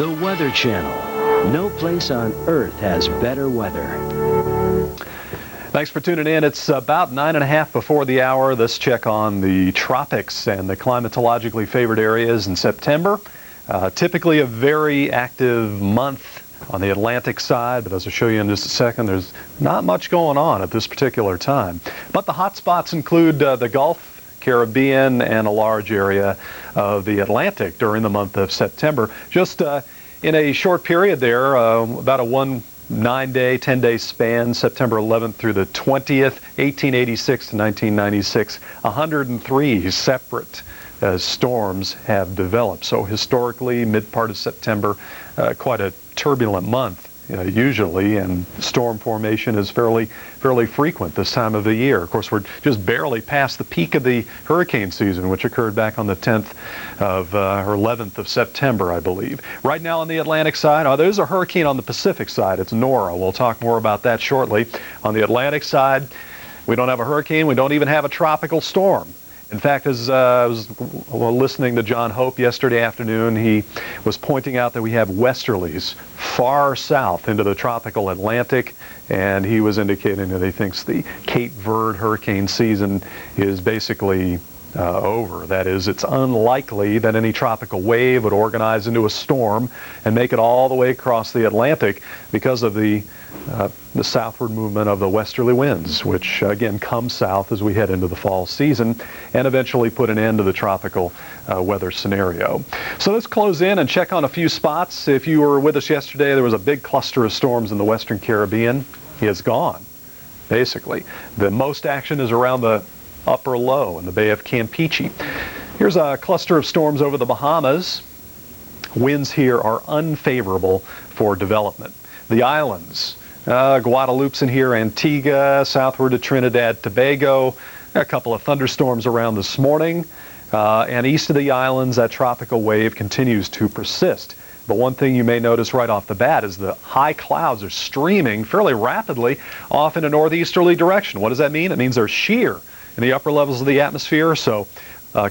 The Weather Channel. No place on Earth has better weather. Thanks for tuning in. It's about 9:30 before the hour. This check on the tropics and the climatologically favored areas in September. Typically a very active month on the Atlantic side, but as I'll show you in just a second, there's not much going on at this particular time. But the hot spots include the Gulf, Caribbean, and a large area of the Atlantic during the month of September. Just in a short period there, about a 9-day, 10-day span, September 11th through the 20th, 1886 to 1996, 103 separate storms have developed. So historically, mid-part of September, quite a turbulent month usually, and storm formation is fairly frequent this time of the year. Of course, we're just barely past the peak of the hurricane season, which occurred back on the 10th of or 11th of September, I believe. Right now on the Atlantic side, there's a hurricane on the Pacific side. It's Nora. We'll talk more about that shortly. On the Atlantic side, we don't have a hurricane. We don't even have a tropical storm. In fact, as I was listening to John Hope yesterday afternoon, he was pointing out that we have westerlies far south into the tropical Atlantic, and he was indicating that he thinks the Cape Verde hurricane season is basically over. That is, it's unlikely that any tropical wave would organize into a storm and make it all the way across the Atlantic because of the southward movement of the westerly winds, which again come south as we head into the fall season and eventually put an end to the tropical weather scenario. So let's close in and check on a few spots. If you were with us yesterday, there was a big cluster of storms in the Western Caribbean. It's gone, basically. The most action is around the upper low in the Bay of Campeche. Here's a cluster of storms over the Bahamas. Winds here are unfavorable for development. The islands, Guadalupe's in here, Antigua, southward to Trinidad, Tobago. A couple of thunderstorms around this morning. And east of the islands, that tropical wave continues to persist. But one thing you may notice right off the bat is the high clouds are streaming fairly rapidly off in a northeasterly direction. What does that mean? It means they're sheer in the upper levels of the atmosphere. So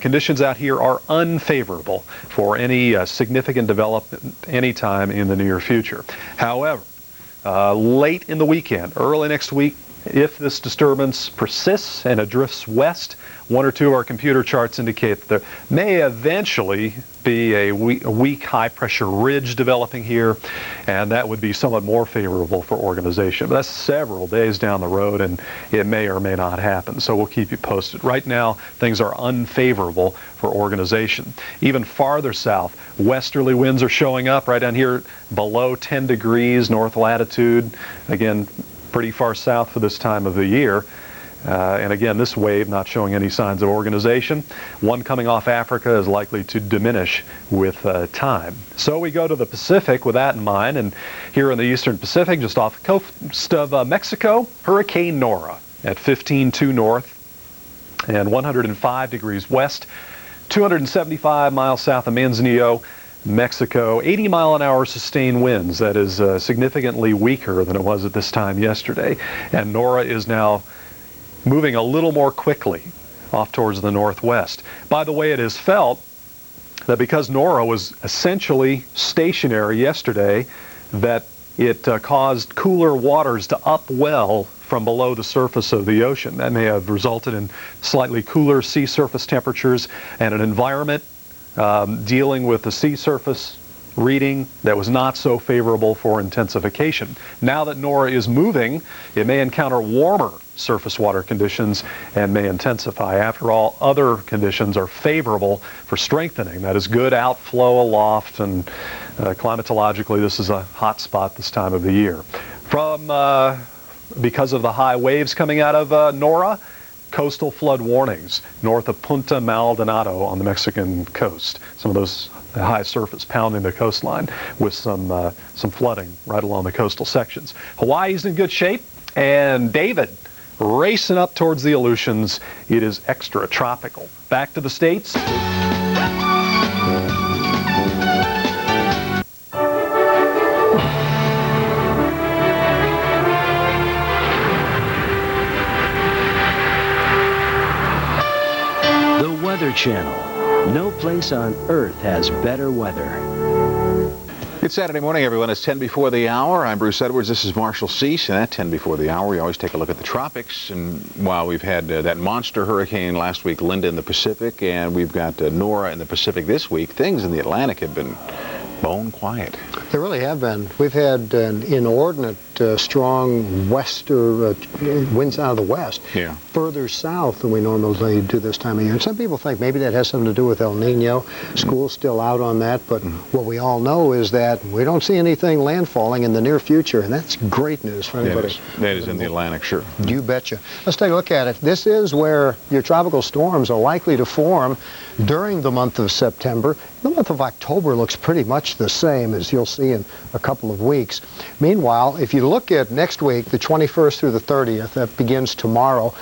conditions out here are unfavorable for any significant development anytime in the near future. However, late in the weekend, early next week, if this disturbance persists and it drifts west, one or two of our computer charts indicate that there may eventually be a weak high-pressure ridge developing here, and that would be somewhat more favorable for organization. But that's several days down the road, and it may or may not happen, so we'll keep you posted. Right now, things are unfavorable for organization. Even farther south, westerly winds are showing up right down here below 10 degrees north latitude. Again, pretty far south for this time of the year. And again, this wave not showing any signs of organization. One coming off Africa is likely to diminish with time. So we go to the Pacific with that in mind, and here in the eastern Pacific, just off the coast of Mexico, Hurricane Nora at 15-2 north and 105 degrees west, 275 miles south of Manzanillo, Mexico. 80-mile-an-hour sustained winds. That is significantly weaker than it was at this time yesterday. And Nora is now moving a little more quickly off towards the northwest. By the way, it is felt that because Nora was essentially stationary yesterday, that it caused cooler waters to upwell from below the surface of the ocean. That may have resulted in slightly cooler sea surface temperatures and an environment dealing with the sea surface reading that was not so favorable for intensification. Now that Nora is moving, it may encounter warmer surface water conditions and may intensify. After all, other conditions are favorable for strengthening. That is good outflow aloft, and climatologically this is a hot spot this time of the year. Because of the high waves coming out of Nora, coastal flood warnings north of Punta Maldonado on the Mexican coast. Some of those high surface pounding the coastline with some flooding right along the coastal sections. Hawaii's in good shape, and David racing up towards the Aleutians. It is extra tropical. Back to the States. Weather Channel. No place on Earth has better weather. Good Saturday morning, everyone. It's 10 before the hour. I'm Bruce Edwards. This is Marshall Cease. And at 10 before the hour, we always take a look at the tropics. And while we've had that monster hurricane last week, Linda in the Pacific, and we've got Nora in the Pacific this week, things in the Atlantic have been bone quiet. They really have been. We've had an inordinate strong winds out of the west, further south than we normally do this time of year. And some people think maybe that has something to do with El Nino. School's still out on that, but what we all know is that we don't see anything landfalling in the near future, and that's great news for anybody. That is in the Atlantic, sure. You betcha. Let's take a look at it. This is where your tropical storms are likely to form during the month of September. The month of October looks pretty much the same, as you'll see in a couple of weeks. Meanwhile, if you look at next week, the 21st through the 30th, that begins tomorrow,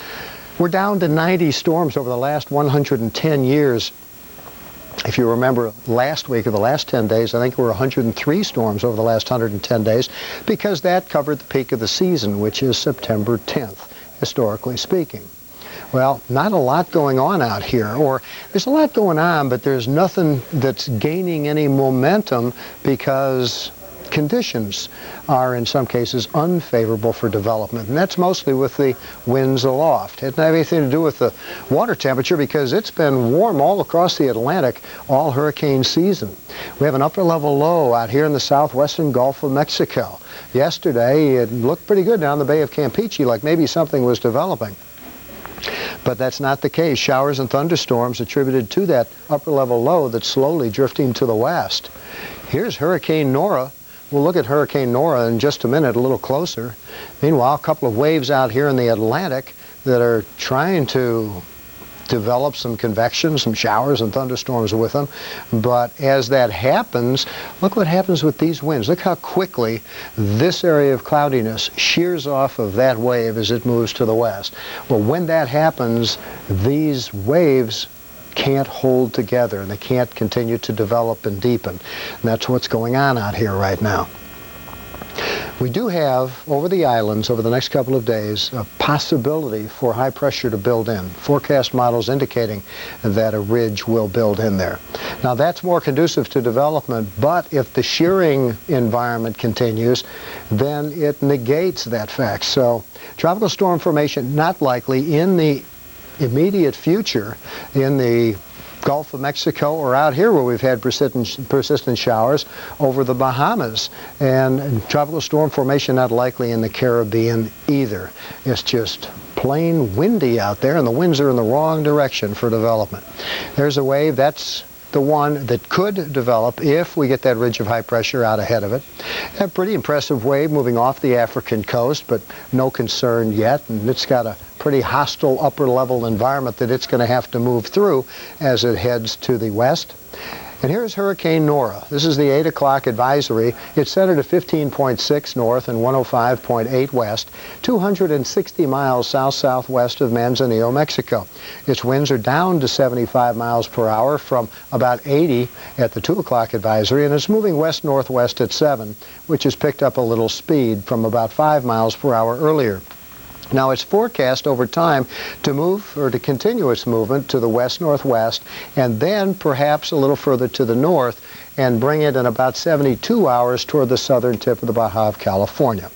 we're down to 90 storms over the last 110 years. If you remember last week or the last 10 days, I think there were 103 storms over the last 110 days, because that covered the peak of the season, which is September 10th, historically speaking. Well, not a lot going on out here, or there's a lot going on, but there's nothing that's gaining any momentum because conditions are in some cases unfavorable for development, and that's mostly with the winds aloft. It doesn't have anything to do with the water temperature, because it's been warm all across the Atlantic all hurricane season. We have an upper level low out here in the southwestern Gulf of Mexico. Yesterday it looked pretty good down the Bay of Campeche, like maybe something was developing. But that's not the case. Showers and thunderstorms attributed to that upper level low that's slowly drifting to the west. Here's Hurricane Nora. We'll look at Hurricane Nora in just a minute, a little closer. Meanwhile, a couple of waves out here in the Atlantic that are trying to develop some convection, some showers and thunderstorms with them. But as that happens, look what happens with these winds. Look how quickly this area of cloudiness shears off of that wave as it moves to the west. Well, when that happens, these waves can't hold together, and they can't continue to develop and deepen. And that's what's going on out here right now. We do have, over the islands, over the next couple of days, a possibility for high pressure to build in. Forecast models indicating that a ridge will build in there. Now, that's more conducive to development, but if the shearing environment continues, then it negates that fact. So, tropical storm formation not likely in the immediate future in the Gulf of Mexico, or out here where we've had persistent showers over the Bahamas. And tropical storm formation not likely in the Caribbean either. It's just plain windy out there, and the winds are in the wrong direction for development. There's a wave, that's the one that could develop if we get that ridge of high pressure out ahead of it. A pretty impressive wave moving off the African coast, but no concern yet, and it's got a pretty hostile upper level environment that it's going to have to move through as it heads to the west. And here's Hurricane Nora. This is the 8 o'clock advisory. It's centered at 15.6 north and 105.8 west, 260 miles south-southwest of Manzanillo, Mexico. Its winds are down to 75 miles per hour from about 80 at the 2 o'clock advisory, and it's moving west-northwest at 7, which has picked up a little speed from about 5 miles per hour earlier. Now, it's forecast over time to move, or to continue its movement to the west-northwest, and then perhaps a little further to the north, and bring it in about 72 hours toward the southern tip of the Baja of California.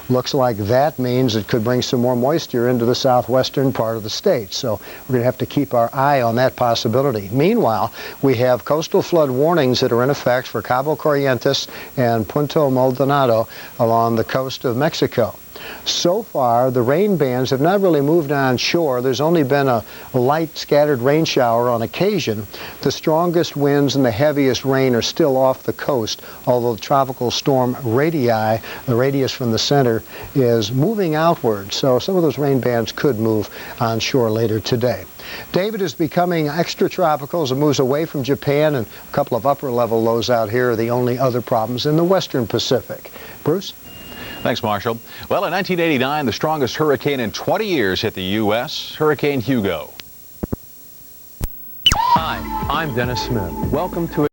Looks like that means it could bring some more moisture into the southwestern part of the state, so we're going to have to keep our eye on that possibility. Meanwhile, we have coastal flood warnings that are in effect for Cabo Corrientes and Punta Maldonado along the coast of Mexico. So far, the rain bands have not really moved on shore. There's only been a light scattered rain shower on occasion. The strongest winds and the heaviest rain are still off the coast, although the tropical storm radii, the radius from the center, is moving outward. So some of those rain bands could move on shore later today. David is becoming extratropical as it moves away from Japan, and a couple of upper level lows out here are the only other problems in the western Pacific. Bruce? Thanks, Marshall. Well, in 1989, the strongest hurricane in 20 years hit the U.S., Hurricane Hugo. Hi, I'm Dennis Smith. Welcome to